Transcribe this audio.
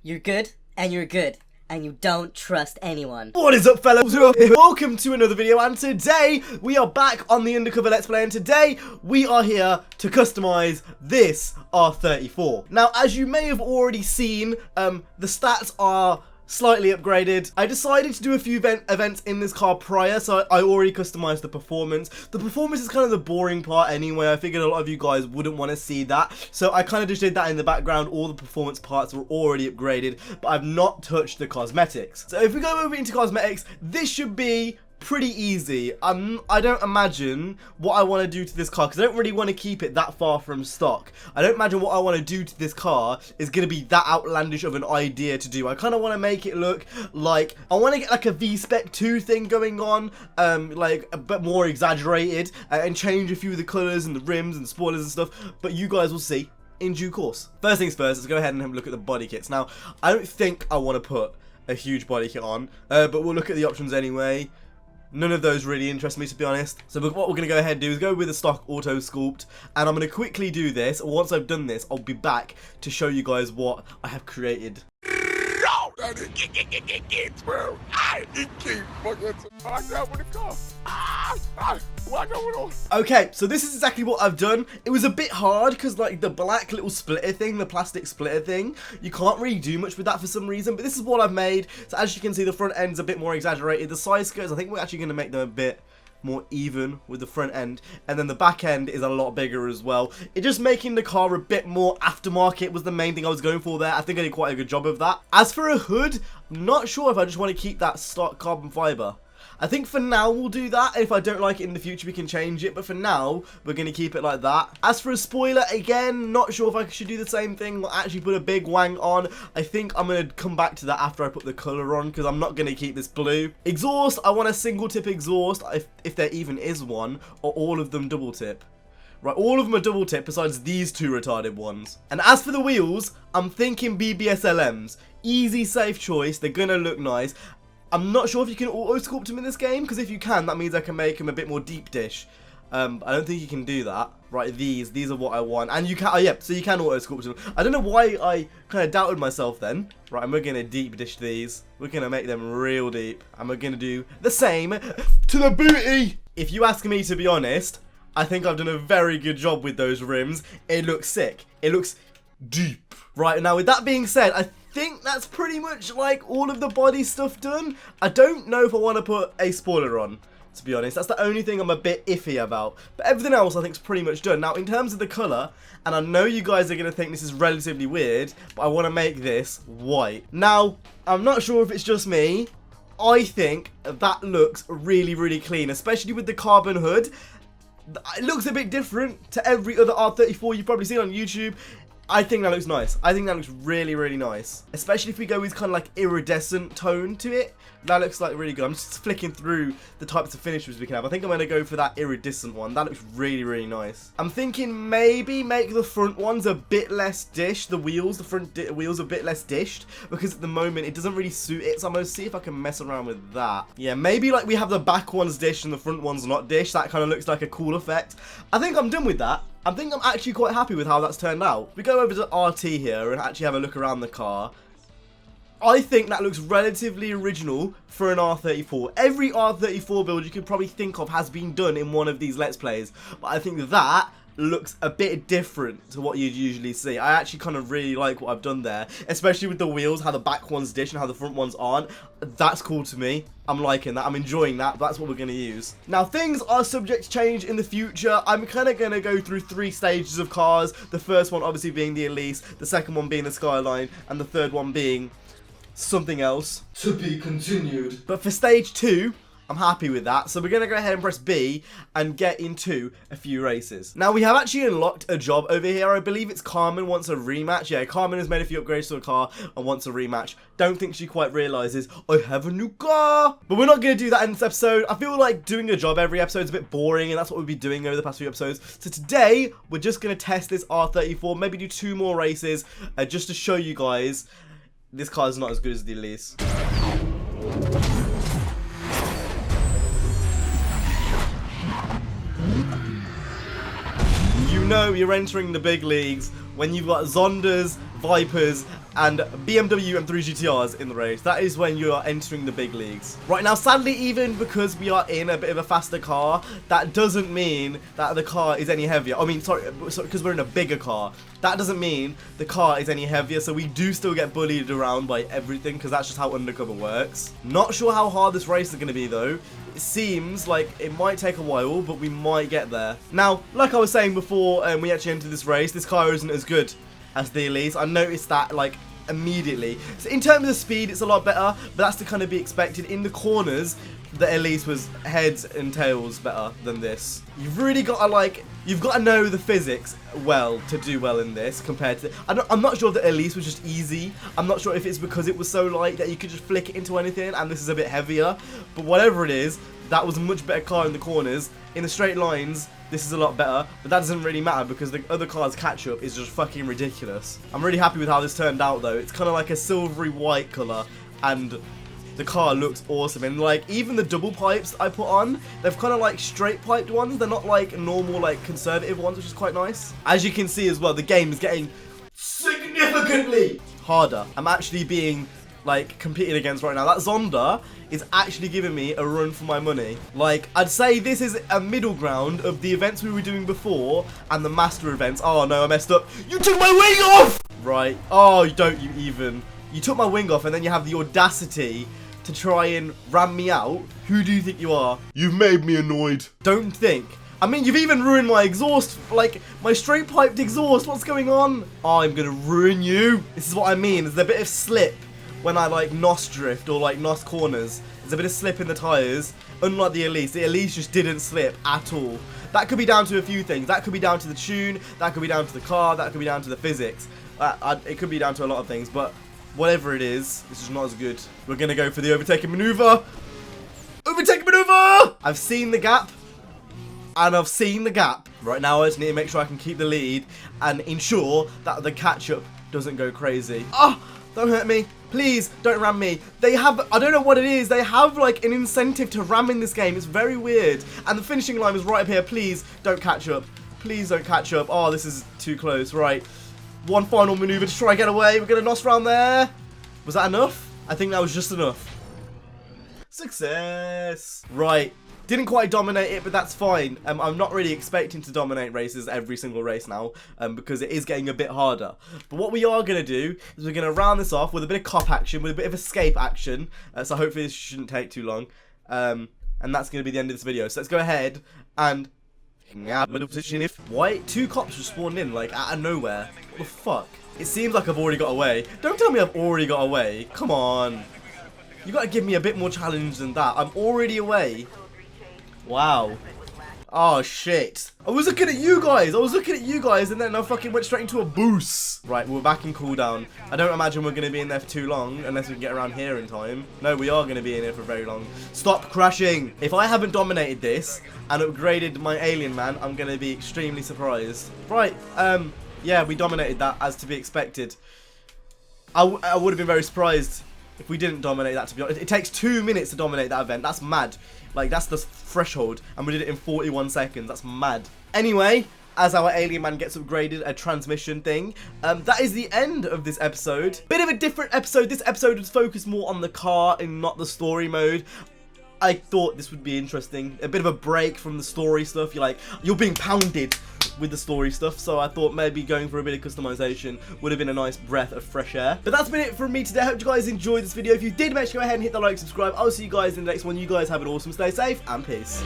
You're good, and you're good, and you don't trust anyone. What is up, fellas? Welcome to another video, and today we are back on the Undercover Let's Play, and today we are here to customize this R34. Now, as you may have already seen, the stats are slightly upgraded. I decided to do a few events in this car prior, so I already customized the performance. The performance is kind of the boring part anyway. I figured a lot of you guys wouldn't want to see that, so I kind of just did that in the background. All the performance parts were already upgraded, but I've not touched the cosmetics. So if we go over into cosmetics, this should be pretty easy. I don't imagine what I want to do to this car, because I don't really want to keep it that far from stock. I don't imagine what I want to do to this car is going to be that outlandish of an idea to do. I kind of want to make it look like, I want to get like a V-Spec 2 thing going on, like a bit more exaggerated, and change a few of the colours and the rims and spoilers and stuff, but you guys will see in due course. First things first, let's go ahead and have a look at the body kits. Now, I don't think I want to put a huge body kit on, but we'll look at the options anyway. None of those really interest me, to be honest. So what we're going to go ahead and do is go with a stock auto sculpt, and I'm going to quickly do this. Once I've done this, I'll be back to show you guys what I have created. Okay, so this is exactly what I've done. It was a bit hard because like the black little splitter thing, the plastic splitter thing, you can't really do much with that for some reason, but this is what I've made. So as you can see, the front end's a bit more exaggerated. The side skirts, I think we're actually going to make them a bit more even with the front end, and then the back end is a lot bigger as well. It just making the car a bit more aftermarket was the main thing I was going for there. I think I did quite a good job of that. As for a hood, I'm not sure if I just want to keep that stock carbon fiber. I think for now we'll do that. If I don't like it in the future, we can change it, but for now we're going to keep it like that. As for a spoiler, again, not sure if I should do the same thing or actually put a big wang on. I think I'm going to come back to that after I put the colour on, because I'm not going to keep this blue. Exhaust, I want a single tip exhaust, if there even is one, or all of them double tip. Right, all of them are double tip besides these two retarded ones. And as for the wheels, I'm thinking BBS LMs. Easy, safe choice. They're going to look nice. I'm not sure if you can auto sculpt them in this game, because if you can, that means I can make them a bit more deep dish. I don't think you can do that. Right, these are what I want, and you can, yeah, so you can auto sculpt them. I don't know why I kind of doubted myself then. Right, and we're gonna deep dish these. We're gonna make them real deep, and we're gonna do the same to the booty. If you ask me, to be honest, I think I've done a very good job with those rims. It looks sick. It looks deep. Right, now with that being said, I think that's pretty much like all of the body stuff done. I don't know if I want to put a spoiler on, to be honest. That's the only thing I'm a bit iffy about, but everything else I think is pretty much done. Now in terms of the colour, and I know you guys are going to think this is relatively weird, but I want to make this white. Now I'm not sure if it's just me, I think that looks really, really clean, especially with the carbon hood. It looks a bit different to every other R34 you've probably seen on YouTube. I think that looks nice. I think that looks really, really nice. Especially if we go with kind of like iridescent tone to it. That looks like really good. I'm just flicking through the types of finishes we can have. I think I'm going to go for that iridescent one. That looks really, really nice. I'm thinking maybe make the front ones a bit less dished. The wheels, the front wheels a bit less dished. Because at the moment it doesn't really suit it. So I'm going to see if I can mess around with that. Yeah, maybe like we have the back ones dished and the front ones not dished. That kind of looks like a cool effect. I think I'm done with that. I think I'm actually quite happy with how that's turned out. We go over to RT here and actually have a look around the car. I think that looks relatively original for an R34. Every R34 build you could probably think of has been done in one of these Let's Plays. But I think that looks a bit different to what you'd usually see. I actually kind of really like what I've done there, especially with the wheels, how the back ones dish and how the front ones aren't. That's cool to me. I'm liking that. I'm enjoying that. That's what we're going to use. Now, things are subject to change in the future. I'm kind of going to go through 3 stages of cars. The first one obviously being the Elise, the second one being the Skyline, and the third one being something else. To be continued. But for stage 2, I'm happy with that, so we're going to go ahead and press B and get into a few races. Now, we have actually unlocked a job over here. I believe it's Carmen wants a rematch. Yeah, Carmen has made a few upgrades to the car and wants a rematch. Don't think she quite realises I have a new car. But we're not going to do that in this episode. I feel like doing a job every episode is a bit boring, and that's what we've been doing over the past few episodes. So today, we're just going to test this R34, maybe do 2 more races, just to show you guys this car is not as good as the Elise. You know you're entering the big leagues when you've got Zondas, Vipers, and BMW M3 GTRs in the race. That is when you are entering the big leagues. Right now, sadly, even because we are in a bit of a faster car, that doesn't mean that the car is any heavier. I mean, sorry, because we're in a bigger car. That doesn't mean the car is any heavier, so we do still get bullied around by everything, because that's just how Undercover works. Not sure how hard this race is going to be, though. It seems like it might take a while, but we might get there. Now, like I was saying before we actually entered this race, this car isn't as good as the Elise. I noticed that, like, immediately. So in terms of speed, it's a lot better, but that's to kind of be expected. In the corners, the Elise was heads and tails better than this. You've really got to, like, you've got to know the physics well to do well in this compared to... I'm not sure if the Elise was just easy. I'm not sure if it's because it was so light that you could just flick it into anything, and this is a bit heavier. But whatever it is, that was a much better car in the corners. In the straight lines, this is a lot better, but that doesn't really matter because the other car's catch-up is just fucking ridiculous. I'm really happy with how this turned out, though. It's kind of like a silvery white colour, and the car looks awesome. And, like, even the double pipes I put on, they've kind of, like, straight-piped ones. They're not, like, normal, like, conservative ones, which is quite nice. As you can see as well, the game is getting significantly harder. I'm actually being, like, competed against right now. That Zonda is actually giving me a run for my money. Like, I'd say this is a middle ground of the events we were doing before and the master events. Oh no, I messed up. You took my wing off! Right. Oh, you don't, you even. You took my wing off and then you have the audacity to try and ram me out. Who do you think you are? You've made me annoyed. Don't think. I mean, you've even ruined my exhaust, like, my straight-piped exhaust. What's going on? Oh, I'm gonna ruin you. This is what I mean. There's a bit of slip when I, like, NOS drift or, like, NOS corners. There's a bit of slip in the tyres, unlike the Elise just didn't slip at all. That could be down to a few things. That could be down to the tune, that could be down to the car, that could be down to the physics. It could be down to a lot of things, but whatever it is, this is not as good. We're going to go for the overtaking manoeuvre. Overtaking manoeuvre! I've seen the gap, and I've seen the gap. Right now, I just need to make sure I can keep the lead and ensure that the catch-up doesn't go crazy. Oh, don't hurt me. Please, don't ram me. They have, I don't know what it is, they have like an incentive to ram in this game. It's very weird. And the finishing line is right up here. Please, don't catch up. Please don't catch up. Oh, this is too close. Right. One final maneuver to try and get away. We're going to NOS round there. Was that enough? I think that was just enough. Success. Right. Didn't quite dominate it, but that's fine. I'm not really expecting to dominate races every single race now, because it is getting a bit harder. But what we are going to do is we're going to round this off with a bit of cop action, with a bit of escape action. So hopefully this shouldn't take too long. And that's going to be the end of this video. So let's go ahead and... Why? Two cops just spawned in, like, out of nowhere. What the fuck? It seems like I've already got away. Don't tell me I've already got away. Come on. You got to give me a bit more challenge than that. I'm already away. Wow. Oh, shit. I was looking at you guys. And then I fucking went straight into a boost. Right, we're back in cooldown. I don't imagine we're going to be in there for too long, unless we can get around here in time. No, we are going to be in here for very long. Stop crashing. If I haven't dominated this and upgraded my alien man, I'm going to be extremely surprised. Right, yeah, we dominated that, as to be expected. I would have been very surprised if we didn't dominate that, to be honest. It takes 2 minutes to dominate that event. That's mad. Like, that's the threshold, and we did it in 41 seconds. That's mad. Anyway, as our alien man gets upgraded, a transmission thing, that is the end of this episode. Bit of a different episode. This episode was focused more on the car and not the story mode. I thought this would be interesting. A bit of a break from the story stuff. You're being pounded with the story stuff, so I thought maybe going for a bit of customization would have been a nice breath of fresh air. But that's been it from me today. I hope you guys enjoyed this video. If you did, make sure you go ahead and hit the like, subscribe. I'll see you guys in the next one. You guys have an awesome, stay safe, and peace.